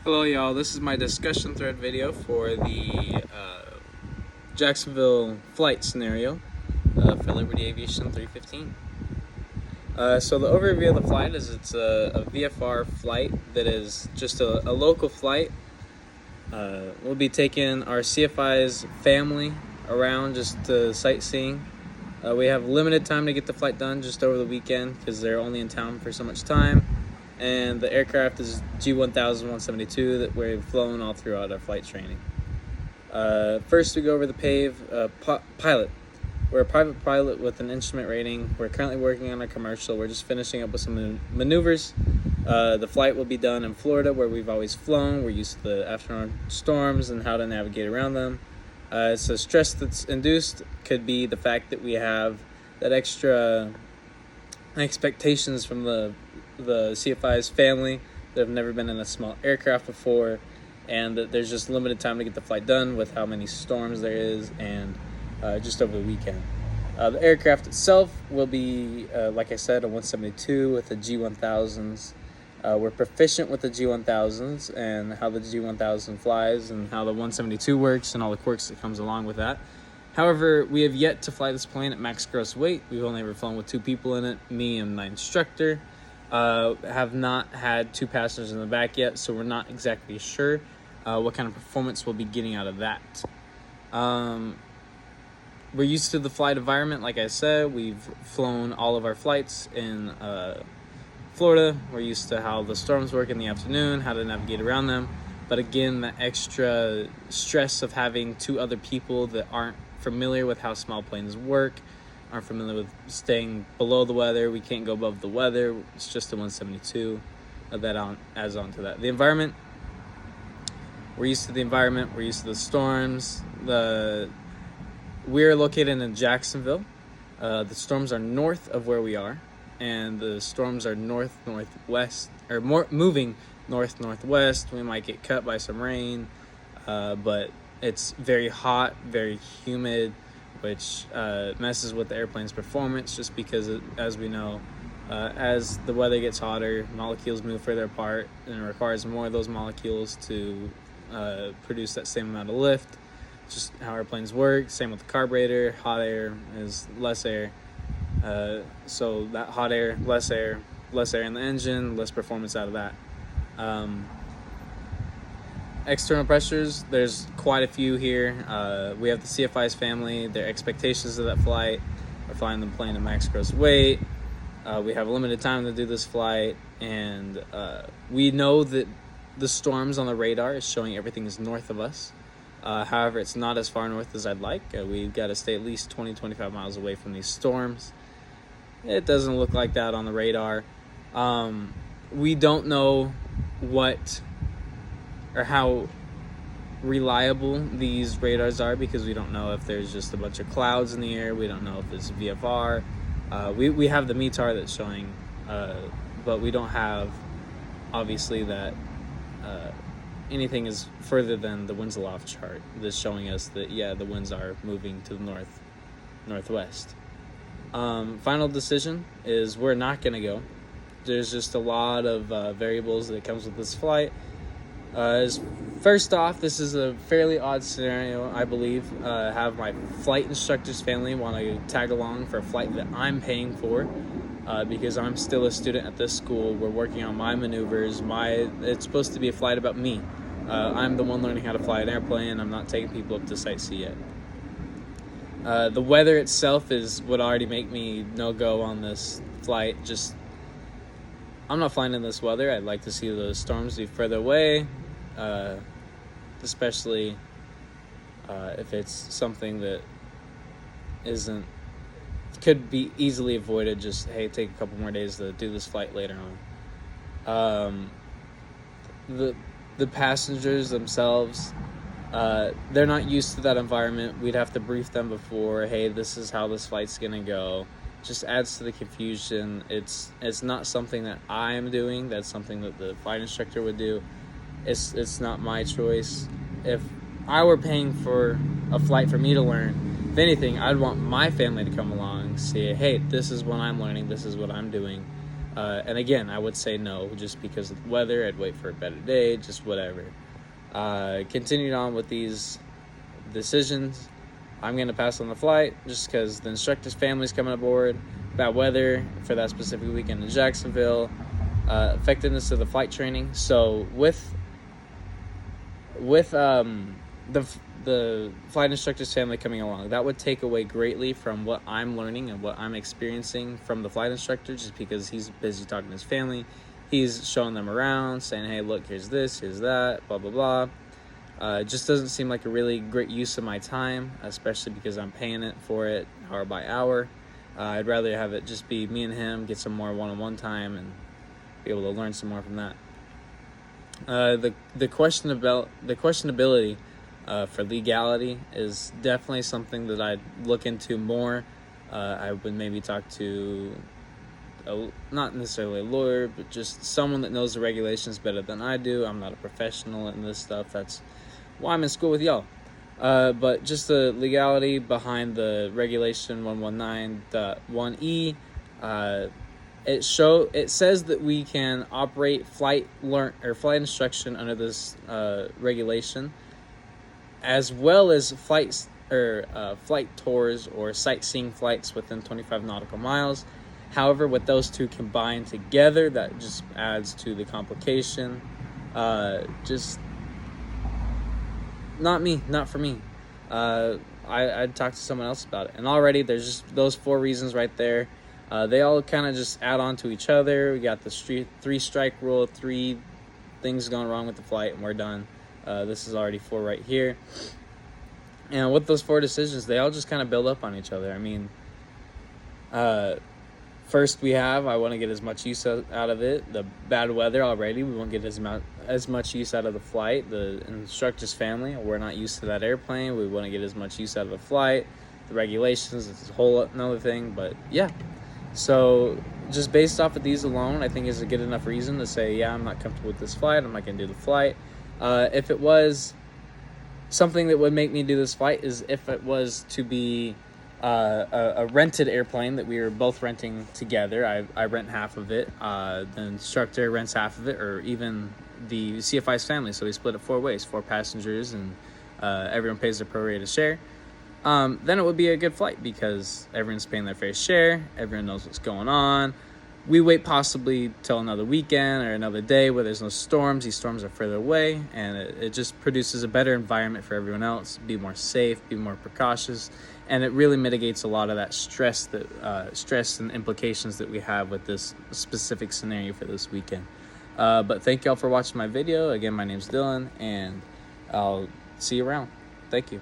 Hello y'all, this is my discussion thread video for the Jacksonville flight scenario for Liberty Aviation 315. So the overview of the flight is it's a VFR flight that is just a local flight. We'll be taking our CFI's family around just sightseeing. We have limited time to get the flight done just over the weekend because they're only in town for so much time. And the aircraft is G1000-172 that we've flown all throughout our flight training. First, we go over the pilot. We're a private pilot with an instrument rating. We're currently working on a commercial. We're just finishing up with some maneuvers. The flight will be done in Florida, where we've always flown. We're used to the afternoon storms and how to navigate around them. So stress that's induced could be the fact that we have that extra expectations from the CFI's family that have never been in a small aircraft before, and that there's just limited time to get the flight done with how many storms there is, and just over the weekend. The aircraft itself will be, like I said, a 172 with the G1000s. We're proficient with the G1000s and how the G1000 flies and how the 172 works and all the quirks that comes along with that. However, we have yet to fly this plane at max gross weight. We've only ever flown with two people in it, me and my instructor. Have not had two passengers in the back yet, so we're not exactly sure what kind of performance we'll be getting out of that. We're used to the flight environment. Like I said, we've flown all of our flights in Florida. We're used to how the storms work in the afternoon, how to navigate around them. But again, the extra stress of having two other people that aren't familiar with how small planes work, aren't familiar with staying below the weather. We can't go above the weather. It's just a 172. That adds on to that. The environment, we're used to the environment. We're used to the storms. We're located in Jacksonville. The storms are north of where we are, and the storms are north-northwest, or moving north-northwest. We might get cut by some rain, but it's very hot, very humid, which messes with the airplane's performance just because, as we know, as the weather gets hotter, molecules move further apart, and it requires more of those molecules to produce that same amount of lift. Just how airplanes work. Same with the carburetor. Hot air is less air. So that hot air, less air in the engine, less performance out of that. External pressures, there's quite a few here. We have the CFI's family, their expectations of that flight. We're flying the plane at max gross weight. We have a limited time to do this flight, and we know that the storms on the radar is showing everything is north of us. However, it's not as far north as I'd like. We've got to stay at least 20-25 miles away from these storms. It doesn't look like that on the radar. We don't know what or how reliable these radars are, because we don't know if there's just a bunch of clouds in the air. We don't know if it's VFR. We have the METAR that's showing, but we don't have, obviously, that anything is further than the winds aloft chart that's showing us that, yeah, the winds are moving to the northwest. Final decision is we're not going to go. There's just a lot of variables that comes with this flight. First off, this is a fairly odd scenario, I believe. Have my flight instructor's family want to tag along for a flight that I'm paying for, because I'm still a student at this school. We're working on my maneuvers. It's supposed to be a flight about me. I'm the one learning how to fly an airplane. I'm not taking people up to sightsee yet. The weather itself would already make me no-go on this flight. I'm not flying in this weather. I'd like to see the storms be further away, especially if it's something that could be easily avoided. Just, hey, take a couple more days to do this flight later on. The passengers themselves, they're not used to that environment. We'd have to brief them before, hey, this is how this flight's gonna go. Just adds to the confusion. It's not something that I'm doing. That's something that the flight instructor would do. It's not my choice. If I were paying for a flight for me to learn, if anything, I'd want my family to come along, say, hey, this is what I'm learning, this is what I'm doing. And again, I would say no just because of the weather. I'd wait for a better day, just whatever. Continued on with these decisions. I'm going to pass on the flight just because the instructor's family's coming aboard. Bad weather for that specific weekend in Jacksonville. Effectiveness of the flight training. So with the flight instructor's family coming along, that would take away greatly from what I'm learning and what I'm experiencing from the flight instructor, just because he's busy talking to his family. He's showing them around, saying, hey, look, here's this, here's that, blah, blah, blah. It just doesn't seem like a really great use of my time, especially because I'm paying it for it hour by hour. I'd rather have it just be me and him, get some more one-on-one time, and be able to learn some more from that. The questionability for legality is definitely something that I'd look into more. I would maybe talk to not necessarily a lawyer, but just someone that knows the regulations better than I do. I'm not a professional in this stuff. That's why I'm in school with y'all. But just the legality behind the regulation 119.1e, it says that we can operate flight instruction under this regulation, as well as flight tours or sightseeing flights within 25 nautical miles. However, with those two combined together, that just adds to the complication. Just not for me. I'd talk to someone else about it. And already there's just those 4 reasons right there. They all kind of just add on to each other. We got the 3-strike rule, 3 things going wrong with the flight, and we're done. This is already 4 right here. And with those 4 decisions, they all just kind of build up on each other. I mean, first I want to get as much use out of it. The bad weather already, we won't get as much use out of the flight. The instructor's family, we're not used to that airplane. We want to get as much use out of the flight. The regulations, it's a whole another thing. But yeah, so just based off of these alone, I think is a good enough reason to say, yeah, I'm not comfortable with this flight. I'm not going to do the flight. If it was something that would make me do this flight is if it was to be a rented airplane that we were both renting together. I rent half of it. The instructor rents half of it, or even the CFI's family. So we split it 4 ways, 4 passengers, and everyone pays their prorated share. Then it would be a good flight because everyone's paying their fair share. Everyone knows what's going on. We wait possibly till another weekend or another day where there's no storms. These storms are further away, and it just produces a better environment for everyone else. Be more safe, be more precautious, and it really mitigates a lot of that stress and implications that we have with this specific scenario for this weekend. But thank y'all for watching my video. Again, my name's Dylan, and I'll see you around. Thank you.